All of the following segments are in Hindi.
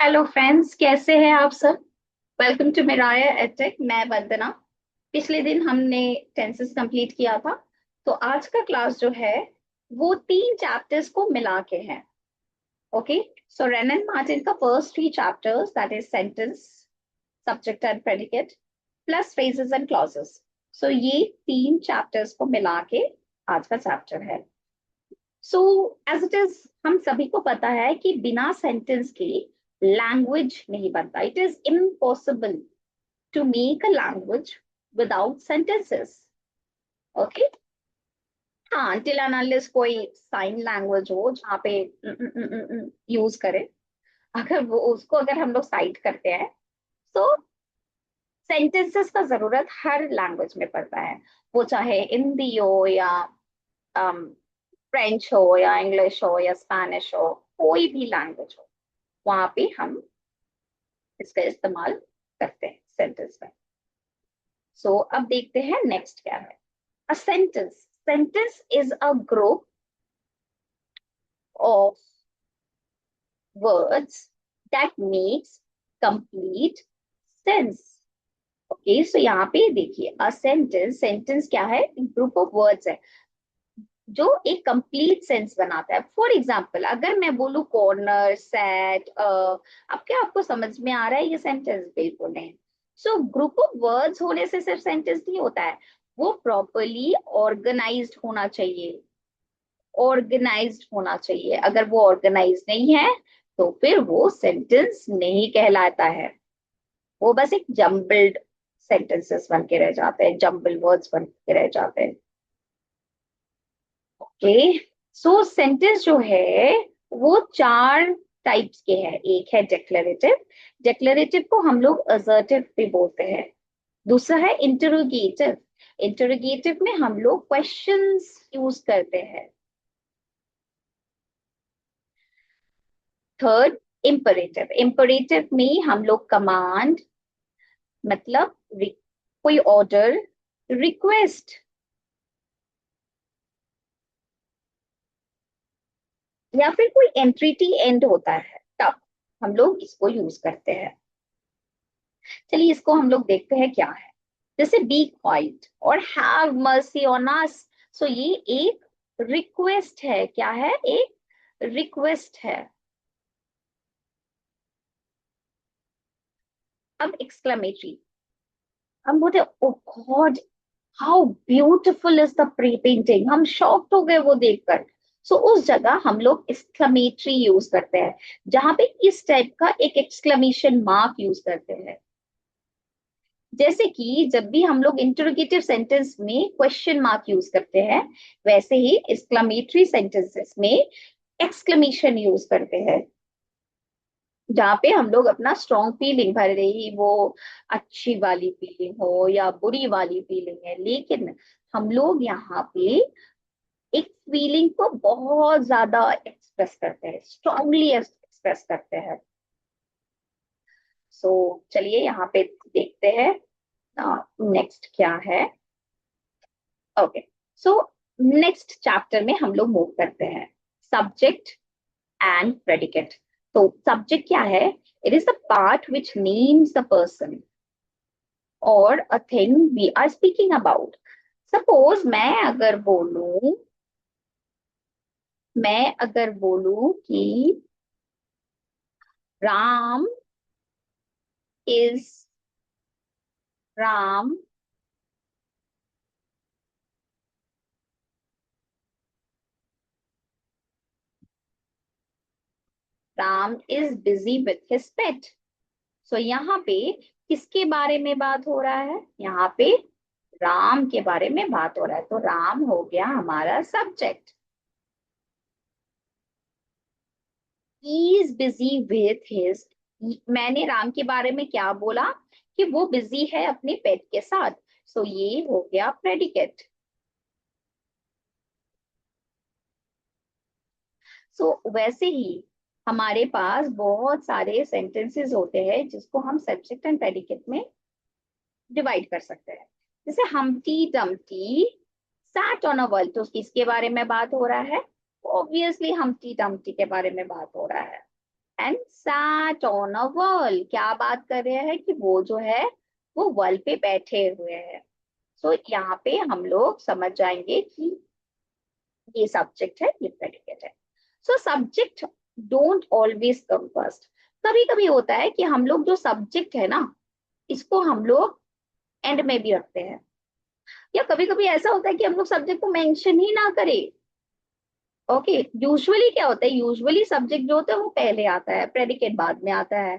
हेलो फ्रेंड्स, कैसे हैं आप सब। Welcome to Miraya edtech. मैं वंदना। पिछले दिन हमने टेंसेस कंप्लीट किया था। तो आज का क्लास जो है वो तीन चैप्टर्स को मिला के है। ओके। सो रेनन मार्टिन का first three chapters, that is sentence, subject and predicate plus phrases and clauses. So ये तीन चैप्टर्स को मिला के आज का चैप्टर है। सो एज इट इज, हम सभी को पता है कि बिना सेंटेंस के लैंग्वेज नहीं बनता। It is impossible to make a language without sentences. Okay. हाँ, until and unless कोई साइन लैंग्वेज हो जहाँ पे यूज करे, अगर वो उसको अगर हम लोग साइट करते हैं तो सेंटेंसेस का जरूरत हर लैंग्वेज में पड़ता है। वो चाहे हिंदी हो या फ्रेंच हो या इंग्लिश हो या स्पेनिश हो, कोई भी लैंग्वेज हो, वहां पे हम इसका इस्तेमाल करते हैं सेंटेंस में। सो अब देखते हैं नेक्स्ट क्या है। A sentence sentence is a group of words that makes complete sense. Okay, so यहाँ पे देखिए, अ सेंटेंस सेंटेंस क्या है? ग्रुप ऑफ वर्ड्स है जो एक कंप्लीट सेंस बनाता है। फॉर एग्जाम्पल, अगर मैं बोलूँ कॉर्नर, सेट, अब क्या आपको समझ में आ रहा है ये सेंटेंस? बिल्कुल नहीं। सो ग्रुप ऑफ वर्ड्स होने से सिर्फ सेंटेंस नहीं होता है, वो प्रॉपरली ऑर्गेनाइज्ड होना चाहिए। ऑर्गेनाइज्ड होना चाहिए। अगर वो ऑर्गेनाइज नहीं है तो फिर वो सेंटेंस नहीं कहलाता है। वो बस एक जम्बल्ड सेंटेंसेस बन के रह जाते हैं, जम्बल वर्ड्स बन के रह जाते हैं। ओके। सो सेंटेंस जो है वो चार टाइप्स के हैं। एक है डिक्लेरेटिव। डिक्लेरेटिव को हम लोग असर्टिव भी बोलते हैं। दूसरा है इंटरोगेटिव। इंटरोगेटिव में हम लोग क्वेश्चंस यूज करते हैं। Third, imperative. इम्परेटिव में हम लोग कमांड, मतलब कोई ऑर्डर, रिक्वेस्ट या फिर कोई एंटिटी एंड होता है, तब हम लोग इसको यूज करते हैं। चलिए इसको हम लोग देखते हैं क्या है। जैसे बी क्वाइट और हैव मर्सी ऑन अस। सो ये एक रिक्वेस्ट है। क्या है? एक रिक्वेस्ट है। अब एक्सक्लेमेटरी, हम बोलते O God, how beautiful is the pre painting. हम शॉक्ड हो गए वो देखकर। सो उस जगह हम लोग एक्सक्लेमेटरी यूज करते हैं, जहां पे इस टाइप का एक एक्सक्लेमेशन मार्क यूज करते हैं। जैसे कि जब भी हम लोग इंटरोगेटिव सेंटेंस में क्वेश्चन मार्क यूज करते हैं, वैसे ही एक्सक्लेमेटरी सेंटेंसेस में एक्सक्लेमेशन यूज करते हैं, जहाँ पे हम लोग अपना स्ट्रॉन्ग फीलिंग भर रही, वो अच्छी वाली फीलिंग हो या बुरी वाली फीलिंग है, लेकिन हम लोग यहाँ पे एक फीलिंग को बहुत ज्यादा एक्सप्रेस करते हैं, स्ट्रांगली एक्सप्रेस करते हैं। सो चलिए यहाँ पे देखते हैं नेक्स्ट क्या है। ओके। सो नेक्स्ट चैप्टर में हम लोग मूव करते हैं, सब्जेक्ट एंड प्रेडिकेट। तो सब्जेक्ट क्या है? It is the part which names the person और a thing we are speaking about. Suppose मैं अगर बोलूं कि Ram is Ram Ram is busy with his pet. So यहाँ पे किसके बारे में बात हो रहा है? यहाँ पे राम के बारे में बात हो रहा है, तो राम हो गया हमारा subject. Is busy with his, मैंने राम के बारे में क्या बोला? कि वो बिजी है अपने पेट के साथ। सो ये हो गया प्रेडिकेट। सो वैसे ही हमारे पास बहुत सारे सेंटेंसेस होते हैं जिसको हम सब्जेक्ट एंड प्रेडिकेट में डिवाइड कर सकते हैं। जैसे humpty dumpty sat on a wall, तो किसके बारे में बात हो रहा है? ऑब्वियसली हमटी डमटी के बारे में बात हो रहा है। And sat on a wall। क्या बात कर रहे हैं कि वो जो है वो वॉल पे बैठे हुए हैं। सो यहाँ पे हम लोग समझ जाएंगे कि ये सब्जेक्ट है, ये प्रेडिकेट है। So subject don't always come first. कभी कभी होता है कि हम लोग जो सब्जेक्ट है ना, इसको हम लोग एंड में भी रखते हैं, या कभी कभी ऐसा होता है कि हम लोग सब्जेक्ट को मेंशन ही ना करें। ओके, यूजुअली क्या होता है, यूजुअली सब्जेक्ट जो होता है वो पहले आता है, प्रेडिकेट बाद में आता है।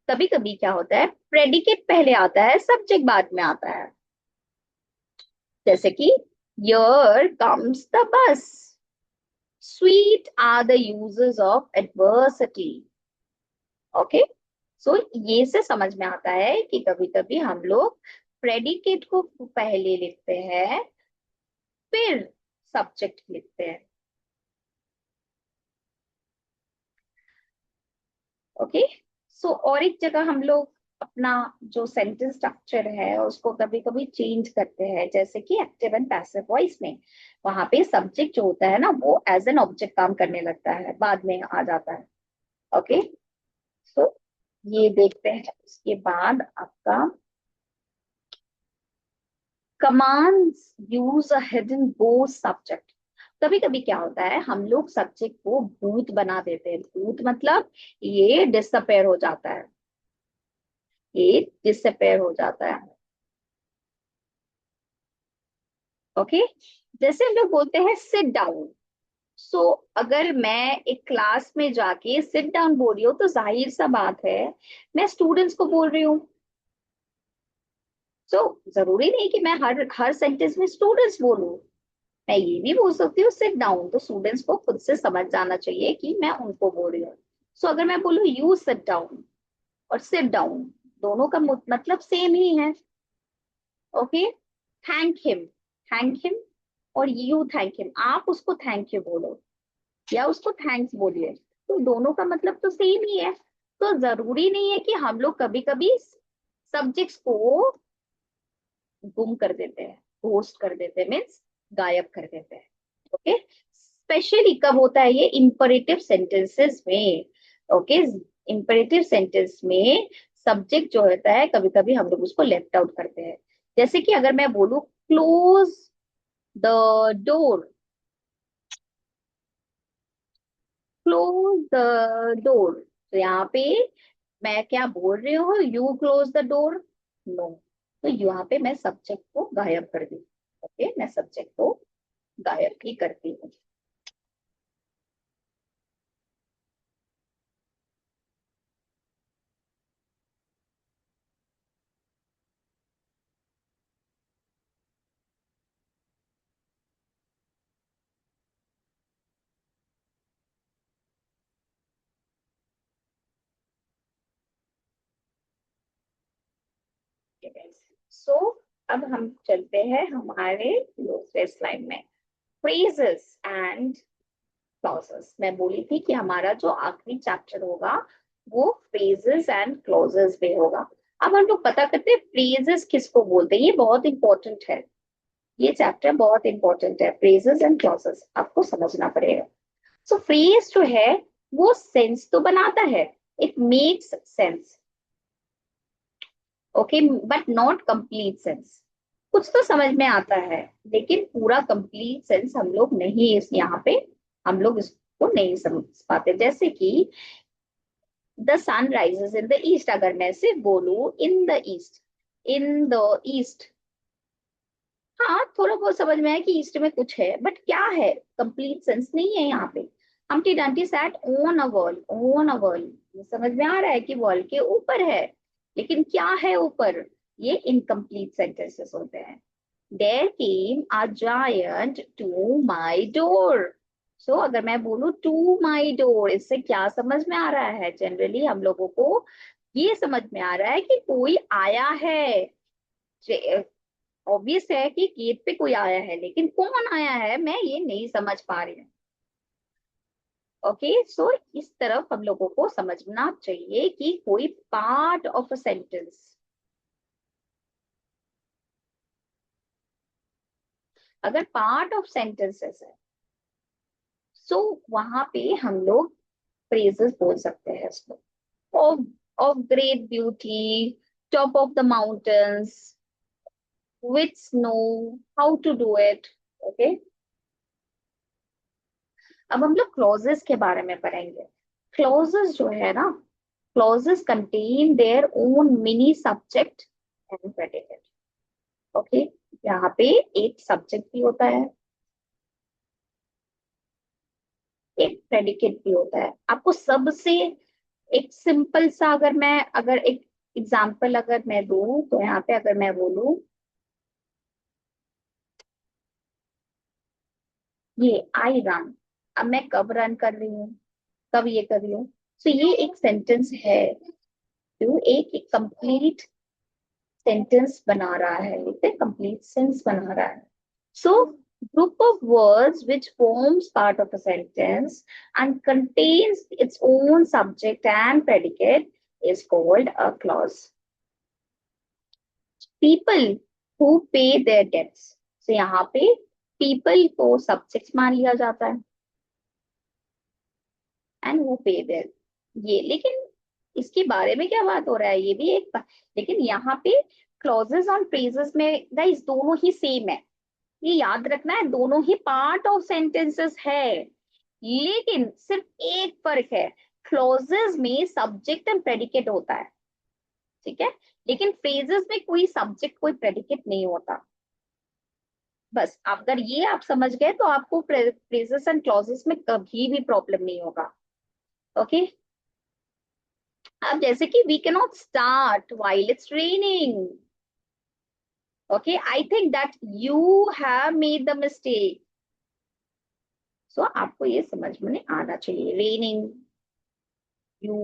कभी कभी क्या होता है, प्रेडिकेट पहले आता है, सब्जेक्ट बाद में आता है। जैसे कि here comes the bus, sweet are the uses of adversity। Okay, so ये से समझ में आता है कि कभी कभी हम लोग प्रेडिकेट को पहले लिखते हैं, फिर सब्जेक्ट लिखते हैं। ओके, सो और एक जगह हम लोग अपना जो सेंटेंस स्ट्रक्चर है उसको कभी कभी चेंज करते हैं, जैसे कि एक्टिव एंड पैसिव वॉइस में वहां पे सब्जेक्ट जो होता है ना वो एज एन ऑब्जेक्ट काम करने लगता है, बाद में आ जाता है। ओके, सो ये देखते हैं। उसके बाद आपका commands use a hidden go subject. कभी कभी क्या होता है, हम लोग सब्जेक्ट को भूत बना देते हैं। भूत मतलब ये डिसअपेयर हो जाता है, ये डिसअपेयर हो जाता है। ओके, जैसे हम लोग बोलते हैं सिट डाउन। सो अगर मैं एक क्लास में जाके सिट डाउन बोल रही हूँ तो जाहिर सा बात है मैं स्टूडेंट्स को बोल रही हूँ। सो जरूरी नहीं कि मैं हर हर सेंटेंस में स्टूडेंट्स बोलूँ, मैं ये भी बोल सकती हूँ सिट डाउन, तो स्टूडेंट्स को खुद से समझ जाना चाहिए कि मैं उनको बोल रही हूँ। सो अगर मैं बोलूँ यू सिट डाउन और सिट डाउन, दोनों का मतलब सेम ही है। ओके, थैंक हिम और यू थैंक हिम, आप उसको थैंक यू बोलो या उसको थैंक्स बोलिए, तो दोनों का मतलब तो सेम ही है। तो जरूरी नहीं है कि हम लोग कभी कभी सब्जेक्ट्स को गुम कर देते हैं, घोस्ट कर देते हैं, मीन्स गायब कर देते हैं। ओके, स्पेशली कब होता है ये, इंपरेटिव सेंटेंसेस में। ओके, इंपरेटिव सेंटेंस में सब्जेक्ट जो होता है कभी कभी हम लोग उसको लेफ्ट आउट करते हैं। जैसे कि अगर मैं बोलूं close the door, close the door, तो यहाँ पे मैं क्या बोल रही हूँ, you close the door, no. तो यहाँ पे मैं सब्जेक्ट को गायब कर दी। ओके, मैं सब्जेक्ट को गायब ही करती हूँ। सो अब हम चलते हैं हमारे दूसरे स्लाइड में, फ्रेजेस एंड क्लॉजेस। मैं बोली थी कि हमारा जो आखिरी चैप्टर होगा वो फ्रेजेस एंड क्लॉजेस पे होगा। अब हम लोग पता करते हैं फ्रेजेस किसको बोलते हैं, ये बहुत इंपॉर्टेंट है। ये चैप्टर बहुत इंपॉर्टेंट है, फ्रेजेस एंड क्लॉजेस आपको समझना पड़ेगा। सो फ्रेज जो है वो सेंस तो बनाता है, it makes sense, okay, but not complete sense. कुछ तो समझ में आता है लेकिन पूरा कंप्लीट सेंस हम लोग नहीं, इस यहाँ पे हम लोग इसको नहीं समझ पाते। जैसे कि the sun rises in the east, अगर मैं सिर्फ बोलूं in the east, in the east, हाँ थोड़ा बहुत समझ में आया कि ईस्ट में कुछ है, बट क्या है, कंप्लीट सेंस नहीं है यहाँ पे। Humpty Dumpty sat on a wall, on a wall, समझ में आ रहा है कि वॉल के ऊपर है, लेकिन क्या है ऊपर, ये इनकम्प्लीट सेंटेंसेस होते हैं। There came a giant to my door. So अगर मैं बोलूं टू माई डोर, इससे क्या समझ में आ रहा है, जनरली हम लोगों को ये समझ में आ रहा है कि कोई आया है। ऑब्वियस है कि गेट पे कोई आया है, लेकिन कौन आया है मैं ये नहीं समझ पा रही हूँ। ओके, सो इस तरफ हम लोगों को समझना चाहिए कि कोई पार्ट ऑफ अ सेंटेंस, अगर पार्ट ऑफ सेंटेंसेस है, सो वहां पे हम लोग फ्रेजेस बोल सकते हैं इसको। Of great beauty, top of the mountains, with snow, how to do it. Okay, अब हम लोग क्लॉजेस के बारे में पढ़ेंगे। क्लॉजेस जो है ना, clauses contain their own mini subject and predicate. Okay, यहाँ पे एक सब्जेक्ट भी होता है, एक प्रेडिकेट भी होता है। आपको सबसे एक सिंपल सा, अगर एक एग्जाम्पल अगर मैं दूं, तो यहाँ पे अगर मैं बोलूं ये आई रन, अब मैं कब रन कर रही हूँ, कब ये कर रही हूँ, तो ये एक सेंटेंस है, जो एक कंप्लीट सेंटेंस बना रहा है, एक कंप्लीट सेंस बना रहा है। सो group of words which forms part of a sentence and contains its own subject and predicate is called a clause. People who pay their debts, so यहाँ पे people को subject मान लिया जाता है, and who pay their, ये लेकिन इसके बारे में क्या बात हो रहा है, ये भी लेकिन यहाँ पे clauses और phrases में गाइस दोनों ही सेम है, ये याद रखना है, दोनों ही पार्ट ऑफ सेंटेंसेस है, लेकिन सिर्फ एक फर्क है, क्लॉजेस में सब्जेक्ट एंड प्रेडिकेट होता है, ठीक है, लेकिन फ्रेजेस में कोई सब्जेक्ट कोई प्रेडिकेट नहीं होता। बस अगर ये आप समझ गए तो आपको फ्रेजेस एंड क्लॉजेस में कभी भी प्रॉब्लम नहीं होगा। ओके, अब जैसे कि we can not start while it's raining. Okay, I think that you have made the mistake. So आपको ये समझ में आना चाहिए, raining you.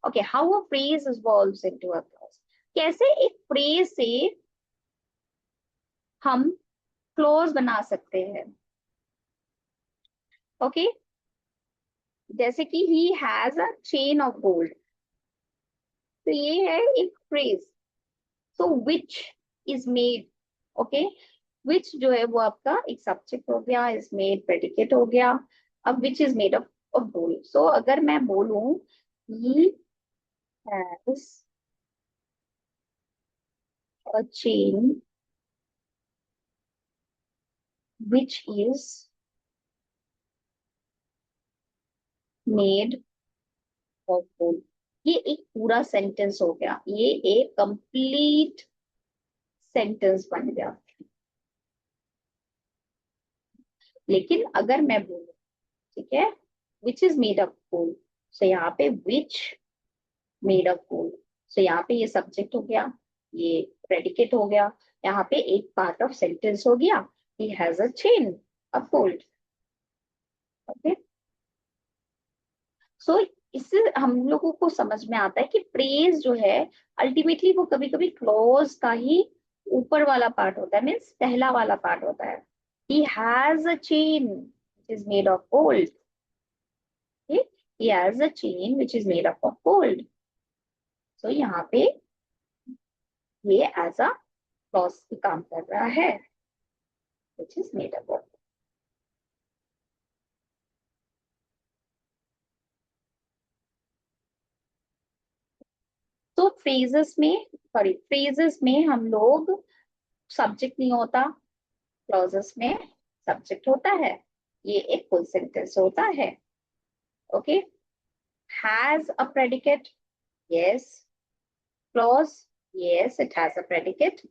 Okay, how a phrase evolves into a clause, कैसे एक फ्रेज से हम क्लॉज बना सकते हैं। ओके, जैसे कि he has a chain of gold, तो ये है एक phrase. So which is made, okay, which जो है वो आपका एक सब्जेक्ट हो गया, इज मेड प्रेडिकेट हो गया। अब which is made of gold, so अगर मैं बोलूं he has a chain which is made of gold, ये एक पूरा सेंटेंस हो गया, ये एक कंप्लीट सेंटेंस बन गया। लेकिन अगर मैं बोलूं, ठीक है, which is made of gold, so यहाँ पे which made of gold, so यहाँ पे ये सब्जेक्ट हो गया, ये प्रेडिकेट हो गया, यहाँ पे एक पार्ट ऑफ सेंटेंस हो गया, he has a chain of gold. Okay, so इससे हम लोगों को समझ में आता है कि प्रेज जो है अल्टीमेटली वो कभी कभी क्लोज का ही ऊपर वाला पार्ट होता है, मीन्स पहला वाला पार्ट होता है। ही has a chain which is made of gold, he has a chain which is made up of gold, so यहाँ पे ये एज अ क्लॉज की काम कर रहा है, which is made up of। तो फ्रेजेस में हम लोग सब्जेक्ट नहीं होता, क्लॉजेस में सब्जेक्ट होता है, ये एक फुल सेंटेंस होता है। Okay, has a predicate, yes, clause, yes it has a predicate,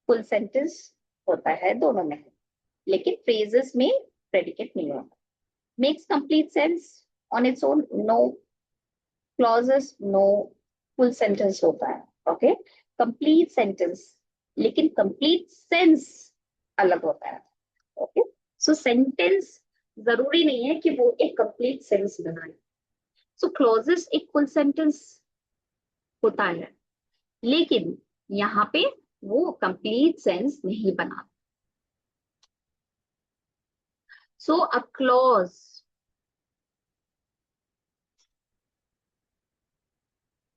full sentence होता है दोनों में, लेकिन फ्रेजेस में प्रेडिकेट नहीं होता। Makes complete sense on its own, no, clauses no, full sentence होता है। ओके, कंप्लीट सेंटेंस, लेकिन कंप्लीट सेंस अलग होता है। ओके, सो सेंटेंस जरूरी नहीं है कि वो एक कंप्लीट सेंस बनाए। सो क्लॉजेस एक फुल सेंटेंस होता है, लेकिन यहाँ पे वो कंप्लीट सेंस नहीं बना। So a clause,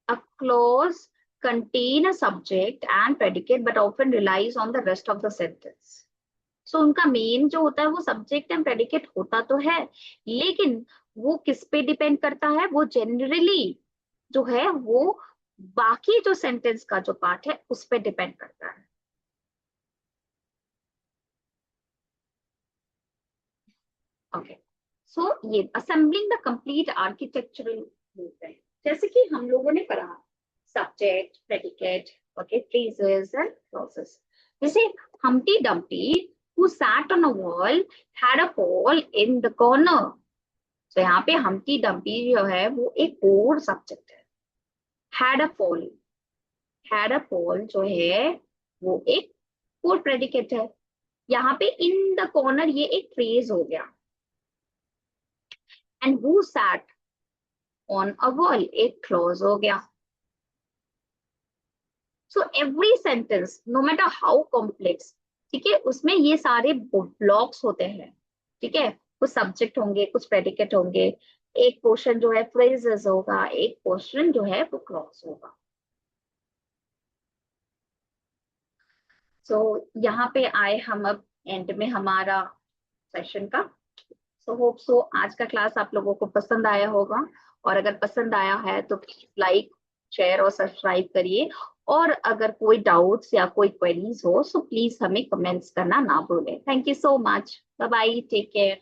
a clause contain a subject and predicate but often relies on the rest of the sentence. सो उनका मेन जो होता है वो सब्जेक्ट एंड प्रेडिकेट होता तो है, लेकिन वो किस पे डिपेंड करता है, वो जनरली जो है वो बाकी जो सेंटेंस का जो पार्ट है उस पे डिपेंड करता है। ओके, सो ये assembling the complete architectural movement, जैसे कि हम लोगों ने पढ़ा subject predicate, okay, phrases and clauses. जैसे Humpty Dumpty who sat on a wall had a ball in the corner। तो यहाँ पे हम्टी डम्टी जो है वो एक कोर सब्जेक्ट है। had a ball, had a ball जो है वो एक कोर प्रेडिकेट है। यहाँ पे इन द कॉर्नर ये एक फ्रेज हो गया। And who sat on a wall एक क्लॉज हो गया। So every sentence no matter how complex, ठीक है, उसमें ये सारे ब्लॉक्स होते हैं, ठीक है, कुछ सब्जेक्ट होंगे, कुछ प्रेडिकेट होंगे, एक पोर्शन जो है फ्रेजेस होगा, एक पोर्शन जो है वो क्लॉज होगा। सो यहाँ पे आए हम अब एंड में हमारा सेशन का। सो होप सो आज का क्लास आप लोगों को पसंद आया होगा, और अगर पसंद आया है तो प्लीज लाइक शेयर और सब्सक्राइब करिए। और अगर कोई डाउट्स या कोई क्वेरीज हो सो प्लीज हमें कमेंट्स करना ना भूलें। Thank you so much, bye bye, take care.